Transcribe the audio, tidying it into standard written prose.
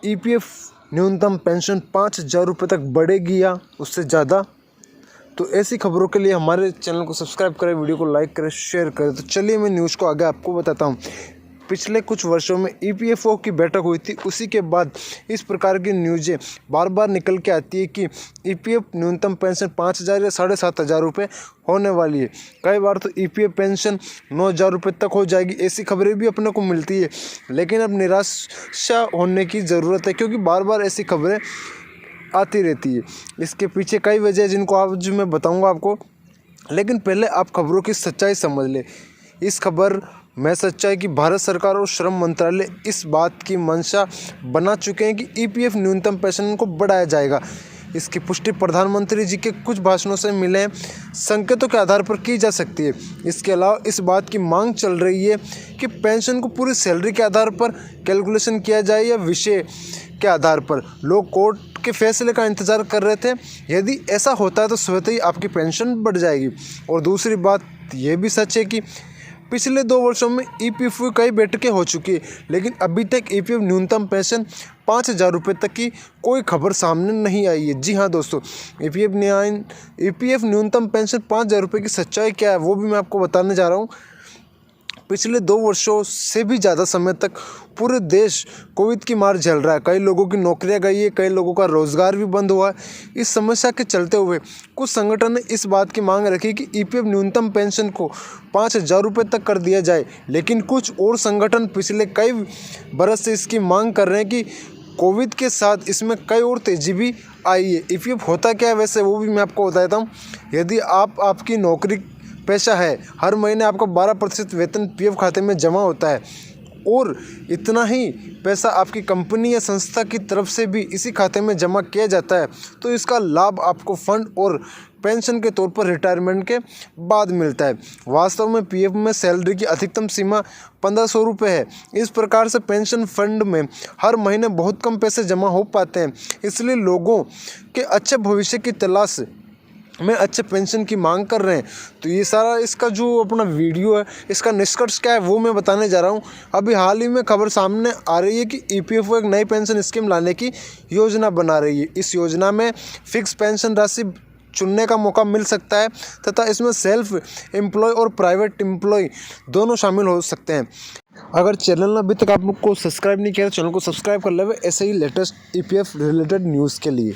EPF न्यूनतम pension 5,000 रुपये तक बढ़ेगी या उससे ज़्यादा। तो ऐसी खबरों के लिए हमारे चैनल को सब्सक्राइब करें, वीडियो को लाइक करें, शेयर करें। तो चलिए मैं न्यूज़ को आगे आपको बताता हूँ। पिछले कुछ वर्षों में ईपीएफओ की बैठक हुई थी, उसी के बाद इस प्रकार की न्यूज़ें बार बार निकल के आती है कि ईपीएफ न्यूनतम पेंशन 5,000 या 7,500 रुपये होने वाली है। कई बार तो ईपीएफ पेंशन 9,000 रुपये तक हो जाएगी, ऐसी खबरें भी अपने को मिलती है। लेकिन अब निराशा होने की ज़रूरत है, क्योंकि बार बार ऐसी खबरें आती रहती है। इसके पीछे कई वजह है जिनको आज मैं बताऊंगा आपको, लेकिन पहले आप खबरों की सच्चाई समझ ले। इस खबर में सच्चाई कि भारत सरकार और श्रम मंत्रालय इस बात की मंशा बना चुके हैं कि ईपीएफ न्यूनतम पेंशन को बढ़ाया जाएगा। इसकी पुष्टि प्रधानमंत्री जी के कुछ भाषणों से मिले संकेतों के आधार पर की जा सकती है। इसके अलावा इस बात की मांग चल रही है कि पेंशन को पूरी सैलरी के आधार पर कैलकुलेशन किया जाए या विषय के आधार पर। लोग कोर्ट के फैसले का इंतजार कर रहे थे। यदि ऐसा होता है तो स्वतः ही आपकी पेंशन बढ़ जाएगी। और दूसरी बात यह भी सच है कि पिछले 2 वर्षों में ईपीएफ की कई बैठकें हो चुकी है, लेकिन अभी तक ईपीएफ न्यूनतम पेंशन 5,000 रुपये तक की कोई खबर सामने नहीं आई है। जी हाँ दोस्तों, ईपीएफ न्यूनतम पेंशन 5,000 रुपये की सच्चाई क्या है वो भी मैं आपको बताने जा रहा हूँ। पिछले 2 वर्षों से भी ज़्यादा समय तक पूरे देश कोविड की मार झेल रहा है। कई लोगों की नौकरियां गई है, कई लोगों का रोज़गार भी बंद हुआ है। इस समस्या के चलते हुए कुछ संगठन ने इस बात की मांग रखी कि ईपीएफ न्यूनतम पेंशन को 5,000 रुपये तक कर दिया जाए। लेकिन कुछ और संगठन पिछले कई बरस से इसकी मांग कर रहे हैं कि कोविड के साथ इसमें कई और तेज़ी भी आई है। ईपीएफ होता क्या है वैसे वो भी मैं आपको बताता हूँ। यदि आपकी नौकरी पेशा है, हर महीने आपका 12% वेतन पीएफ खाते में जमा होता है और इतना ही पैसा आपकी कंपनी या संस्था की तरफ से भी इसी खाते में जमा किया जाता है, तो इसका लाभ आपको फंड और पेंशन के तौर पर रिटायरमेंट के बाद मिलता है। वास्तव में पीएफ में सैलरी की अधिकतम सीमा 1,500 रुपये है। इस प्रकार से पेंशन फंड में हर महीने बहुत कम पैसे जमा हो पाते हैं। इसलिए लोगों के अच्छे भविष्य की तलाश में अच्छे पेंशन की मांग कर रहे हैं। तो ये सारा इसका जो अपना वीडियो है, इसका निष्कर्ष क्या है वो मैं बताने जा रहा हूँ। अभी हाल ही में खबर सामने आ रही है कि ईपीएफओ एक नई पेंशन स्कीम लाने की योजना बना रही है। इस योजना में फिक्स पेंशन राशि चुनने का मौका मिल सकता है तथा इसमें सेल्फ एम्प्लॉय और प्राइवेट एम्प्लॉय दोनों शामिल हो सकते हैं। अगर चैनल ने अभी तक आपको सब्सक्राइब नहीं किया तो चैनल को सब्सक्राइब कर ले, ऐसे ही लेटेस्ट ईपीएफ रिलेटेड न्यूज़ के लिए।